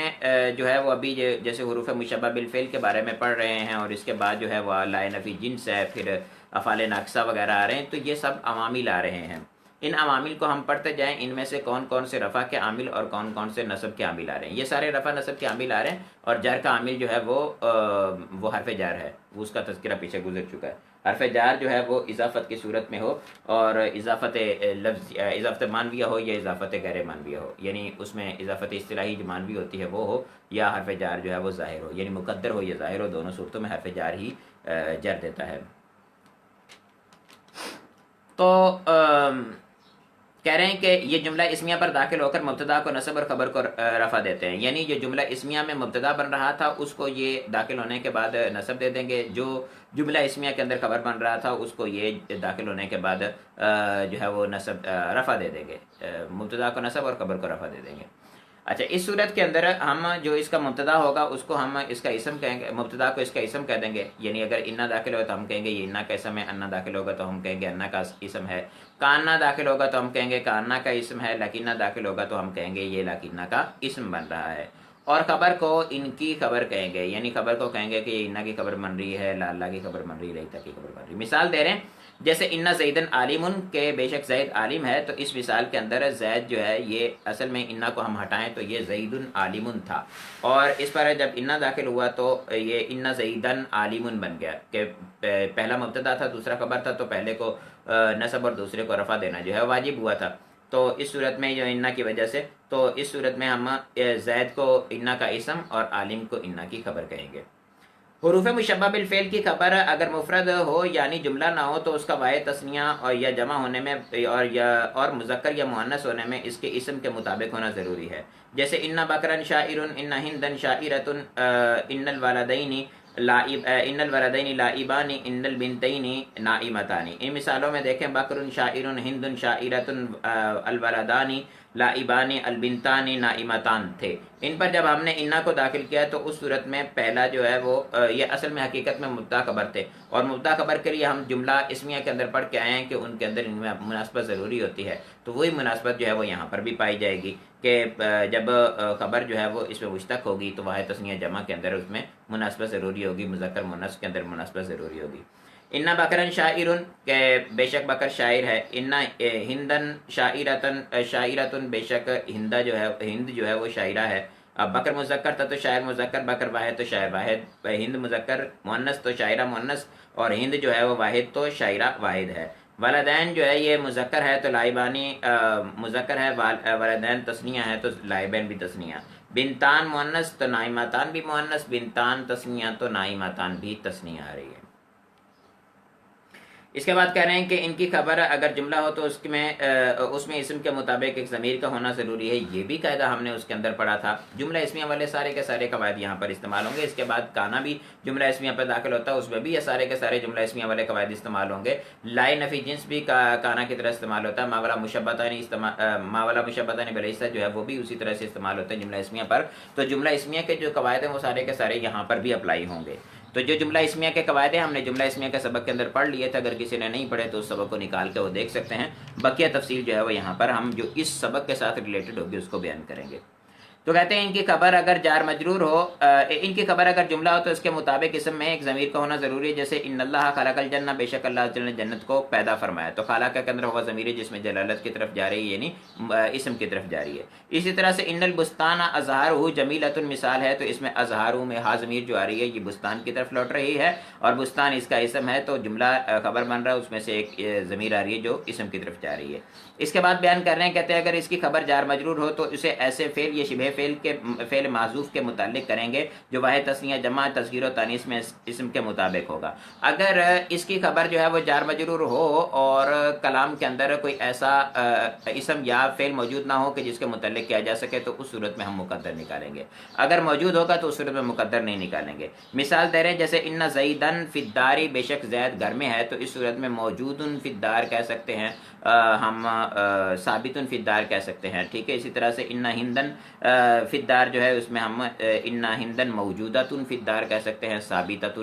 جو ہے وہ ابھی جیسے حروف مشبہ بالفعل کے بارے میں پڑھ رہے ہیں، اور اس کے بعد جو ہے وہ لائے نفی جنس ہے، پھر افعال ناقصہ وغیرہ آ رہے ہیں، تو یہ سب عوامل آ رہے ہیں۔ ان عوامل کو ہم پڑھتے جائیں، ان میں سے کون کون سے رفع کے عامل اور کون کون سے نصب کے عامل آ رہے ہیں۔ یہ سارے رفع نصب کے عامل آ رہے ہیں، اور جر کا عامل جو ہے وہ حرف جار ہے، وہ اس کا تذکرہ پیچھے گزر چکا ہے۔ حرف جار جو ہے وہ اضافت کی صورت میں ہو، اور اضافت لفظ اضافت مانویہ ہو یا اضافت غیر مانویہ ہو، یعنی اس میں اضافت اصطلاحی جو مانوی ہوتی ہے وہ ہو، یا حرف جار جو ہے وہ ظاہر ہو، یعنی مقدر ہو یا ظاہر ہو، دونوں صورتوں میں حرف جار ہی جر دیتا ہے۔ تو کہہ رہے ہیں کہ یہ جملہ اسمیہ پر داخل ہو کر مبتدا کو نصب اور خبر کو رفع دیتے ہیں، یعنی جو جملہ اسمیہ میں مبتدا بن رہا تھا اس کو یہ داخل ہونے کے بعد نصب دے دیں گے، جو جملہ اسمیہ کے اندر خبر بن رہا تھا اس کو یہ داخل ہونے کے بعد جو ہے وہ نصب رفع دے دیں گے، مبتدا کو نصب اور خبر کو رفع دے دیں گے۔ اچھا، اس صورت کے اندر ہم جو اس کا مبتدا ہوگا اس کو ہم اس کا اسم کہیں گے، مبتدا کو اس کا اسم کہہ دیں گے، یعنی اگر انا داخل ہو تو ہم کہیں گے یہ انا کا اسم ہے، انا داخل ہوگا تو ہم کہیں گے انا کا اسم ہے، کانا داخل ہوگا تو ہم کہیں گے کانا کا اسم ہے، لکینہ داخل ہوگا تو ہم کہیں گے یہ لکینہ کا اسم بن رہا ہے۔ اور خبر کو ان کی خبر کہیں گے، یعنی خبر کو کہیں گے کہ یہ انا کی خبر بن رہی ہے، لاللہ کی خبر بن رہی ہے، لیتا کی خبر بن رہی ہے۔ مثال دے رہے ہیں، جیسے انا زیدن عالم کے بے شک زید عالم ہے، تو اس مثال کے اندر زید جو ہے یہ اصل میں انا کو ہم ہٹائیں تو یہ زید عالم تھا، اور اس پر جب انا داخل ہوا تو یہ انا زیدن عالم بن گیا، کہ پہلا مبتدا تھا دوسرا خبر تھا، تو پہلے کو نصب اور دوسرے کو رفع دینا جو ہے واجب ہوا تھا۔ تو اس صورت میں جو انا کی وجہ سے، تو اس صورت میں ہم زید کو انا کا اسم اور عالم کو انا کی خبر کہیں گے۔ حروف مشبہ بالفعل کی خبر اگر مفرد ہو یعنی جملہ نہ ہو تو اس کا واحد تثنیہ اور یا جمع ہونے میں اور مذکر یا مؤنث ہونے میں اس کے اسم کے مطابق ہونا ضروری ہے، جیسے ان بکرن شاعر، ان ہندن شاعرۃ، ان الولدین لائبان، ان البنتین نائمتان۔ ان مثالوں میں دیکھیں، بکر شاعر، ہند شاعرۃ، الولدان لائبان، البنتان نائمتان تھے۔ ان پر جب ہم نے انا کو داخل کیا تو اس صورت میں پہلا جو ہے وہ یہ اصل میں حقیقت میں مبتدا خبر تھے، اور مبتدا خبر کے لیے ہم جملہ اسمیہ کے اندر پڑھ کے آئے ہیں کہ ان کے اندر ان میں مناسبت ضروری ہوتی ہے، تو وہی مناسبت جو ہے وہ یہاں پر بھی پائی جائے گی کہ جب خبر جو ہے وہ اس میں مشتق ہوگی تو واحد تثنیہ جمع کے اندر اس میں مناسبت ضروری ہوگی، مذکر مؤنث کے اندر مناسبت ضروری ہوگی۔ انا بکرن شاعر کہ بے شک بکر شاعر ہے، انا ہندن شاعرتن بے شک ہندہ جو ہے ہند جو ہے وہ شاعرہ ہے۔ اب بکر مذکر تھا تو شاعر مذکر، بکر واحد تو شاعر واحد، ہند مذکر مؤنث تو شاعرہ مؤنث، اور ہند جو ہے وہ واحد تو شاعرہ واحد ہے۔ والدین جو ہے یہ مذکر ہے تو لائبانی مذکر ہے، والدین تثنیہ ہے تو لائبین بھی تثنیہ، بنتان مؤنث تو نائماتان بھی مؤنث، بنتان تثنیہ تو نائماتان بھی تثنیہ آ رہی ہے۔ اس کے بعد کہہ رہے ہیں کہ ان کی خبر اگر جملہ ہو تو اس میں اسم کے مطابق ایک ضمیر کا ہونا ضروری ہے، یہ بھی قاعدہ ہم نے اس کے اندر پڑھا تھا۔ جملہ اسمیہ والے سارے کے سارے قواعد یہاں پر استعمال ہوں گے۔ اس کے بعد کانا بھی جملہ اسمیہ پہ داخل ہوتا ہے، اس میں بھی یہ سارے کے سارے جملہ اسمیہ والے قواعد استعمال ہوں گے۔ لائے نفی جنس بھی کانا کی طرح استعمال ہوتا ہے، ماولا مشبتانی بلیسا جو ہے وہ بھی اسی طرح سے استعمال ہوتے ہیں جملہ اسمیہ پر۔ تو جملہ اسمیہ کے جو قواعد ہیں وہ سارے کے سارے یہاں پر بھی اپلائی ہوں گے۔ تو جو جملہ اسمیہ کے قواعد ہیں ہم نے جملہ اسمیہ کے سبق کے اندر پڑھ لیے تھے، اگر کسی نے نہیں پڑھے تو اس سبق کو نکال کے وہ دیکھ سکتے ہیں۔ بقیہ تفصیل جو ہے وہ یہاں پر ہم جو اس سبق کے ساتھ ریلیٹڈ ہوگی اس کو بیان کریں گے۔ تو کہتے ہیں ان کی خبر اگر جار مجرور ہو، ان کی خبر اگر جملہ ہو تو اس کے مطابق اسم میں ایک ضمیر کا ہونا ضروری ہے، جیسے ان اللہ خلق الجنہ، بے شک اللہ تعالی نے جنت کو پیدا فرمایا، تو خالق کے اندر ہوگا ضمیر جس میں جلالت کی طرف جا رہی ہے، یعنی اسم کی طرف جا رہی ہے۔ اسی طرح سے ان البستان ازہارہ جمیلۃ مثال ہے، تو اس میں ازہارہ میں ہا ضمیر جو آ رہی ہے یہ بستان کی طرف لوٹ رہی ہے، اور بستان اس کا اسم ہے تو جملہ خبر بن رہا ہے، اس میں سے ایک ضمیر آ رہی ہے جو اسم کی طرف جا رہی ہے۔ اس کے بعد بیان کر رہے ہیں، کہتے ہیں اگر اس کی خبر جار مجرور ہو تو اسے ایسے فعل یا شبہ فعل معذوف کے متعلق کریں گے جو واحد تثنیہ جمع تذکیر و تانیث میں اسم کے مطابق ہوگا۔ اگر اس کی خبر جو ہے وہ جار مجرور ہو اور کلام کے اندر کوئی ایسا اسم یا فعل موجود نہ ہو کہ جس کے متعلق کیا جا سکے تو اس صورت میں ہم مقدر نکالیں گے، اگر موجود ہوگا تو اس صورت میں مقدر نہیں نکالیں گے۔ مثال دے رہے ہیں جیسے ان زیدن فی الدار، بے شک زید گھر میں ہے، تو اس صورت میں موجود فی الدار کہہ سکتے ہیں، ہم ثابت فی الدار کہہ سکتے ہیں، ٹھیک ہے۔ اسی طرح سے ان ہندن فی الدار جو ہے اس میں ہم ان ہندن موجودۃ فی الدار کہہ سکتے ہیں، ثابتۃ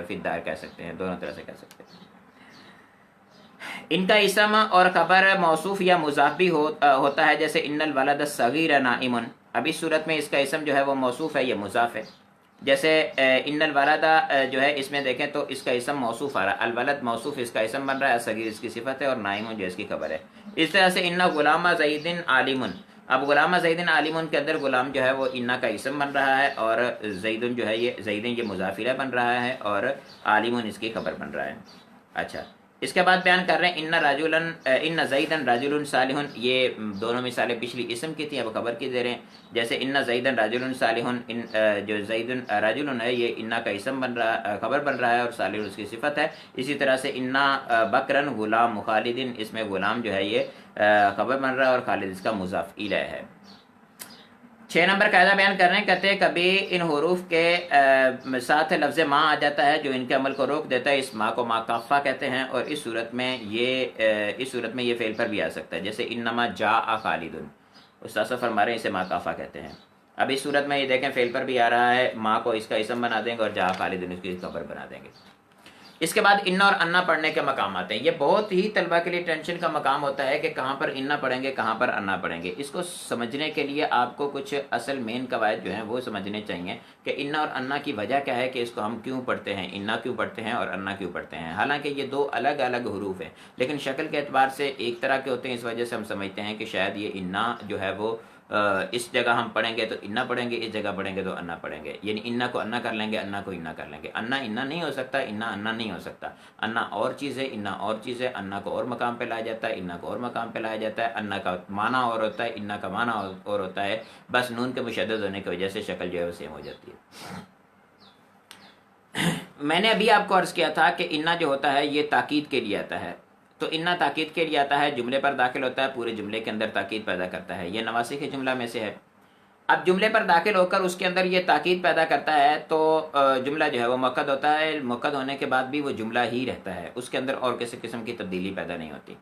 فی الدار کہہ سکتے ہیں، دونوں طرح سے کہہ سکتے ہیں۔ ان کا اسم اور خبر موصوف یا مضاف بھی ہوتا ہے، جیسے ان الولد الصغیر نائم، اب اس صورت میں اس کا اسم جو ہے وہ موصوف ہے، یہ مضاف ہے۔ جیسے ان الولد جو ہے اس میں دیکھیں تو اس کا اسم موصوف آ رہا ہے، الولد موصوف اس کا اسم بن رہا ہے، صغیر اس کی صفت ہے، اور نائم جو اس کی خبر ہے۔ اس طرح سے ان غلام زید عالم، اب غلام زید عالم کے اندر غلام جو ہے وہ انا کا اسم بن رہا ہے، اور زیدن جو ہے یہ زیدن یہ مضاف الیہ بن رہا ہے، اور عالم اس کی خبر بن رہا ہے۔ اچھا، اس کے بعد بیان کر رہے ہیں ان زیدن رجل صالح، یہ دونوں مثالیں پچھلی اسم کی تھیں، اب خبر کی دے رہے ہیں، جیسے ان زیدن رجل صالح، جو زیدن رجل ہے یہ انا کا اسم بن رہا، خبر بن رہا ہے، اور صالح اس کی صفت ہے۔ اسی طرح سے انا بکرن غلام خالد، اس میں غلام جو ہے یہ خبر بن رہا ہے، اور خالد اس کا مضاف الیہ ہے۔ 6 نمبر قاعدہ بیان کر رہے ہیں، کہتے ہیں کبھی ان حروف کے ساتھ لفظ ما آ جاتا ہے جو ان کے عمل کو روک دیتا ہے، اس ما کو ما کافہ کہتے ہیں، اور اس صورت میں یہ فعل پر بھی آ سکتا ہے، جیسے انما جاء خالد، استاد فرما رہے ہیں اسے ما کافہ کہتے ہیں۔ اب اس صورت میں یہ دیکھیں فعل پر بھی آ رہا ہے، ما کو اس کا اسم بنا دیں گے اور جاء خالد اس کی خبر بنا دیں گے۔ اس کے بعد انا اور انا پڑھنے کے مقامات ہیں، یہ بہت ہی طلبہ کے لیے ٹینشن کا مقام ہوتا ہے کہ کہاں پر انا پڑھیں گے کہاں پر انا پڑھیں گے۔ اس کو سمجھنے کے لیے آپ کو کچھ اصل مین قواعد جو ہیں وہ سمجھنے چاہیے کہ انا اور انا کی وجہ کیا ہے، کہ اس کو ہم کیوں پڑھتے ہیں، انا کیوں پڑھتے ہیں اور انا کیوں پڑھتے ہیں۔ حالانکہ یہ دو الگ الگ حروف ہیں، لیکن شکل کے اعتبار سے ایک طرح کے ہوتے ہیں، اس وجہ سے ہم سمجھتے ہیں کہ شاید یہ انا جو ہے وہ اس جگہ ہم پڑھیں گے تو انا پڑھیں گے، اس جگہ پڑھیں گے تو انا پڑھیں گے، یعنی انا کو انا کر لیں گے، انا کو انا کر لیں گے۔ انا انا نہیں ہو سکتا، انا انا نہیں ہو سکتا، انا اور چیز ہے، انا اور چیز ہے، انا کو اور مقام پہ لایا جاتا ہے، انا کو اور مقام پہ لایا جاتا ہے، انا کا معنی اور ہوتا ہے، انا کا معنی اور ہوتا ہے، بس نون کے مشدد ہونے کی وجہ سے شکل جو ہے وہ سیم ہو جاتی ہے۔ میں نے ابھی آپ کو عرض کیا تھا کہ انا جو ہوتا ہے یہ تاکید کے لیے آتا ہے، تو انا تاکید کے لیے آتا ہے، جملے پر داخل ہوتا ہے، پورے جملے کے اندر تاکید پیدا کرتا ہے، یہ نواسخ کے جملہ میں سے ہے۔ اب جملے پر داخل ہو کر اس کے اندر یہ تاکید پیدا کرتا ہے تو جملہ جو ہے وہ مؤکد ہوتا ہے، مؤکد ہونے کے بعد بھی وہ جملہ ہی رہتا ہے، اس کے اندر اور کسی قسم کی تبدیلی پیدا نہیں ہوتی۔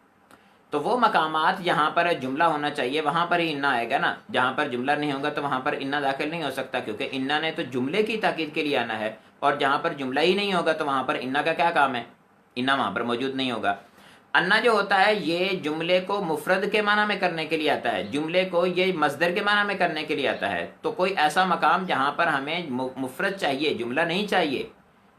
تو وہ مقامات جہاں پر جملہ ہونا چاہیے وہاں پر ہی انا آئے گا نا، جہاں پر جملہ نہیں ہوگا تو وہاں پر انا داخل نہیں ہو سکتا، کیونکہ انا نے تو جملے کی تاکید کے لیے آنا ہے، اور جہاں پر جملہ ہی نہیں ہوگا تو وہاں پر انا کا کیا کام ہے، انا وہاں پر موجود نہیں ہوگا۔ انا جو ہوتا ہے یہ جملے کو مفرد کے معنی میں کرنے کے لیے آتا ہے، جملے کو یہ مصدر کے معنی میں کرنے کے لیے آتا ہے، تو کوئی ایسا مقام جہاں پر ہمیں مفرد چاہیے، جملہ نہیں چاہیے،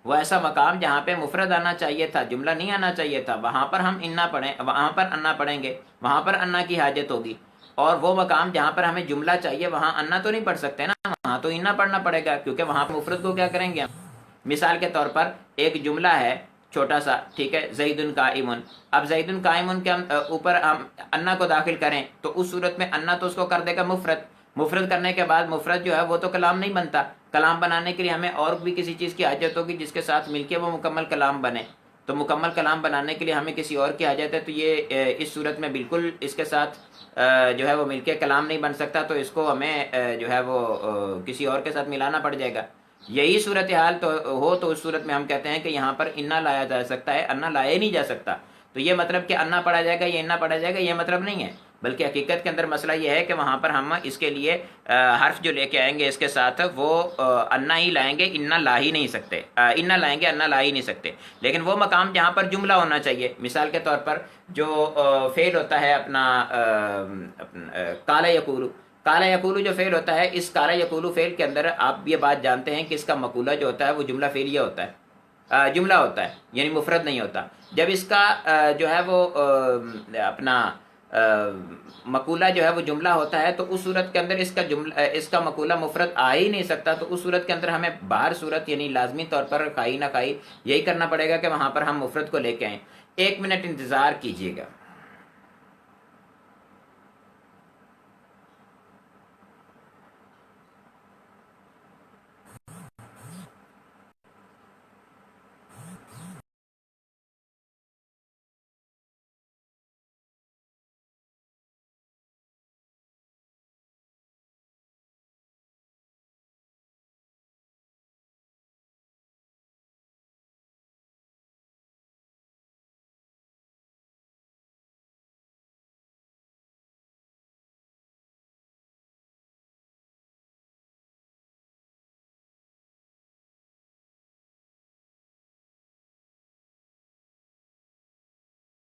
وہ ایسا مقام جہاں پہ مفرد آنا چاہیے تھا، جملہ نہیں آنا چاہیے تھا، وہاں پر ہم انا پڑھیں، وہاں پر انا پڑھیں گے، وہاں پر انا کی حاجت ہوگی۔ اور وہ مقام جہاں پر ہمیں جملہ چاہیے وہاں انا تو نہیں پڑھ سکتے نا، وہاں تو انا پڑھنا پڑے گا، کیونکہ وہاں پر مفرد کو کیا کریں گے ہم۔ مثال کے طور پر ایک جملہ ہے چھوٹا سا، ٹھیک ہے، زیدن قائمن. اب زیدن قائمن کے اوپر ہم انا کو داخل کریں تو اس صورت میں انا تو اس کو کر دے گا مفرد. مفرد کرنے کے بعد مفرد جو ہے وہ تو کلام نہیں بنتا. کلام بنانے کے لیے ہمیں اور بھی کسی چیز کی حاجت ہوگی جس کے ساتھ مل کے وہ مکمل کلام بنے. تو مکمل کلام بنانے کے لیے ہمیں کسی اور کی حاجت ہے. تو یہ اس صورت میں بالکل اس کے ساتھ جو ہے وہ مل کے کلام نہیں بن سکتا. تو اس کو ہمیں جو ہے وہ کسی اور کے ساتھ ملانا پڑ جائے گا. یہی صورتحال تو ہو تو اس صورت میں ہم کہتے ہیں کہ یہاں پر انا لایا جا سکتا ہے، انا لایا نہیں جا سکتا. تو یہ مطلب کہ انا پڑھا جائے گا یا انا پڑھا جائے گا، یہ مطلب نہیں ہے. بلکہ حقیقت کے اندر مسئلہ یہ ہے کہ وہاں پر ہم اس کے لیے حرف جو لے کے آئیں گے اس کے ساتھ وہ انا ہی لائیں گے، انا لا ہی نہیں سکتے. انا لائیں گے، انا لا ہی نہیں سکتے. لیکن وہ مقام جہاں پر جملہ ہونا چاہیے، مثال کے طور پر جو فعل ہوتا ہے اپنا قال یقول، قال یقول جو فعل ہوتا ہے، اس قال یقول فعل کے اندر آپ یہ بات جانتے ہیں کہ اس کا مقولہ جو ہوتا ہے وہ جملہ فعلیہ ہوتا ہے، جملہ ہوتا ہے، یعنی مفرد نہیں ہوتا. جب اس کا جو ہے وہ اپنا مقولہ جو ہے وہ جملہ ہوتا ہے تو اس صورت کے اندر اس کا مقولہ مفرد آ ہی نہیں سکتا. تو اس صورت کے اندر ہمیں باہر صورت یعنی لازمی طور پر کھائی نہ کھائی یہی کرنا پڑے گا کہ وہاں پر ہم مفرد کو لے کے آئیں. 1 منٹ انتظار کیجیے گا.